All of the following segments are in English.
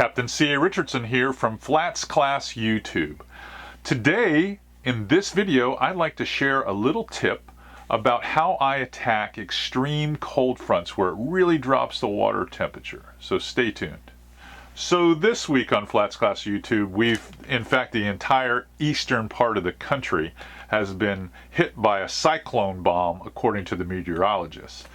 Captain C.A. Richardson here from Flatsclass YouTube. Today, in this video, I'd like to share a little tip about how I attack extreme cold fronts where it really drops the water temperature. So stay tuned. So this week on Flatsclass YouTube, in fact, the entire eastern part of the country has been hit by a cyclone bomb, according to the meteorologists.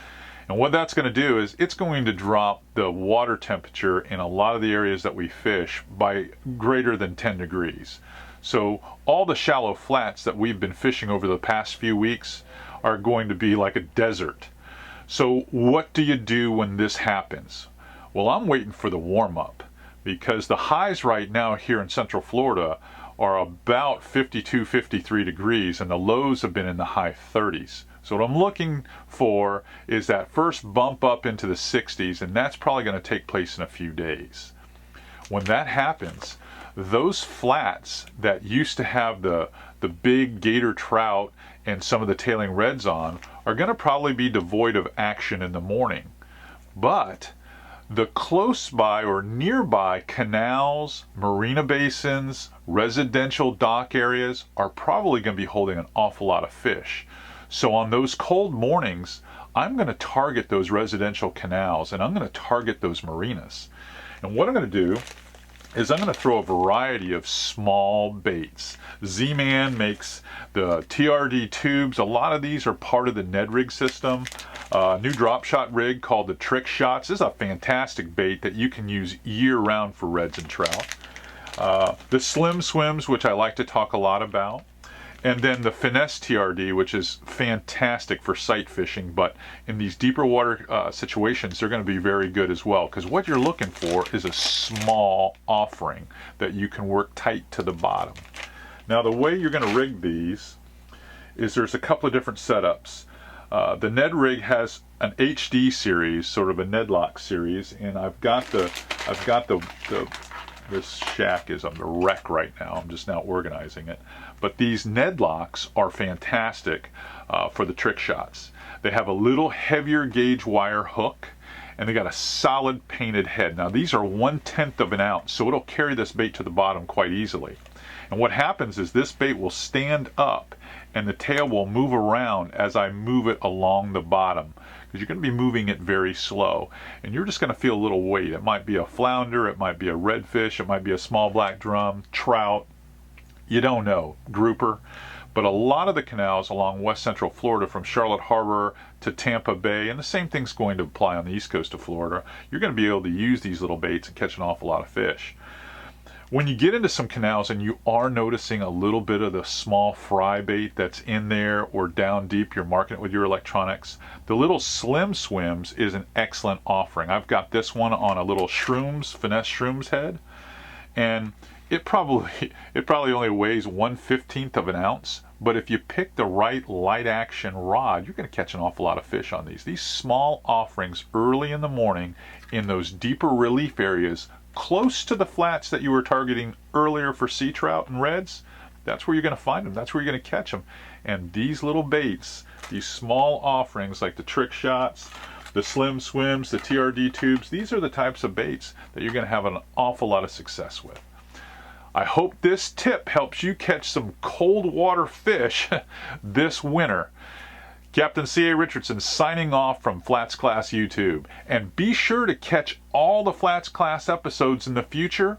And what that's going to do is it's going to drop the water temperature in a lot of the areas that we fish by greater than 10 degrees. So all the shallow flats that we've been fishing over the past few weeks are going to be like a desert. So what do you do when this happens? Well, I'm waiting for the warm-up because the highs right now here in Central Florida are about 52, 53 degrees, and the lows have been in the high 30s. So what I'm looking for is that first bump up into the 60s, and that's probably going to take place in a few days. When that happens, those flats that used to have the big gator trout and some of the tailing reds on are going to probably be devoid of action in the morning. But the close by or nearby canals, marina basins, residential dock areas are probably going to be holding an awful lot of fish. So on those cold mornings, I'm going to target those residential canals and I'm going to target those marinas. And what I'm going to do is I'm going to throw a variety of small baits. Z-Man makes the TRD tubes. A lot of these are part of the Ned rig system. New drop shot rig called the Trick Shots. This is a fantastic bait that you can use year round for reds and trout. The Slim Swims, which I like to talk a lot about. And then the Finesse TRD, which is fantastic for sight fishing, but in these deeper water situations, they're going to be very good as well, because what you're looking for is a small offering that you can work tight to the bottom. Now, the way you're going to rig these is there's a couple of different setups. The Ned rig has an HD series, sort of a Nedlock series, and this shack is on the wreck right now. I'm just now organizing it. But these Nedlocks are fantastic for the trick shots. They have a little heavier gauge wire hook, and they got a solid painted head. Now these are 1/10 of an ounce, so it'll carry this bait to the bottom quite easily. And what happens is this bait will stand up and the tail will move around as I move it along the bottom, because you're going to be moving it very slow, and you're just going to feel a little weight. It might be a flounder, it might be a redfish, it might be a small black drum, trout, you don't know, grouper. But a lot of the canals along west central Florida, from Charlotte Harbor to Tampa Bay, and the same thing's going to apply on the east coast of Florida, you're going to be able to use these little baits and catch an awful lot of fish. When you get into some canals and you are noticing a little bit of the small fry bait that's in there or down deep, you're marking it with your electronics, the little Slim Swims is an excellent offering. I've got this one on a little Finesse Shrooms head, and it probably only weighs 1/15 of an ounce, but if you pick the right light action rod, you're going to catch an awful lot of fish on these. These small offerings early in the morning in those deeper relief areas close to the flats that you were targeting earlier for sea trout and reds, that's where you're going to find them. That's where you're going to catch them. And these little baits, these small offerings like the Trick Shots, the Slim Swims, the TRD tubes, these are the types of baits that you're going to have an awful lot of success with. I hope this tip helps you catch some cold water fish this winter. Captain C.A. Richardson signing off from Flatsclass YouTube. And be sure to catch all the Flatsclass episodes in the future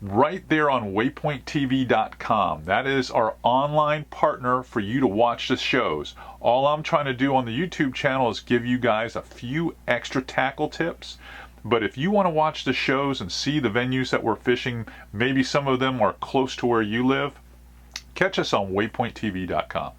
right there on waypointtv.com. That is our online partner for you to watch the shows. All I'm trying to do on the YouTube channel is give you guys a few extra tackle tips. But if you want to watch the shows and see the venues that we're fishing, maybe some of them are close to where you live, catch us on waypointtv.com.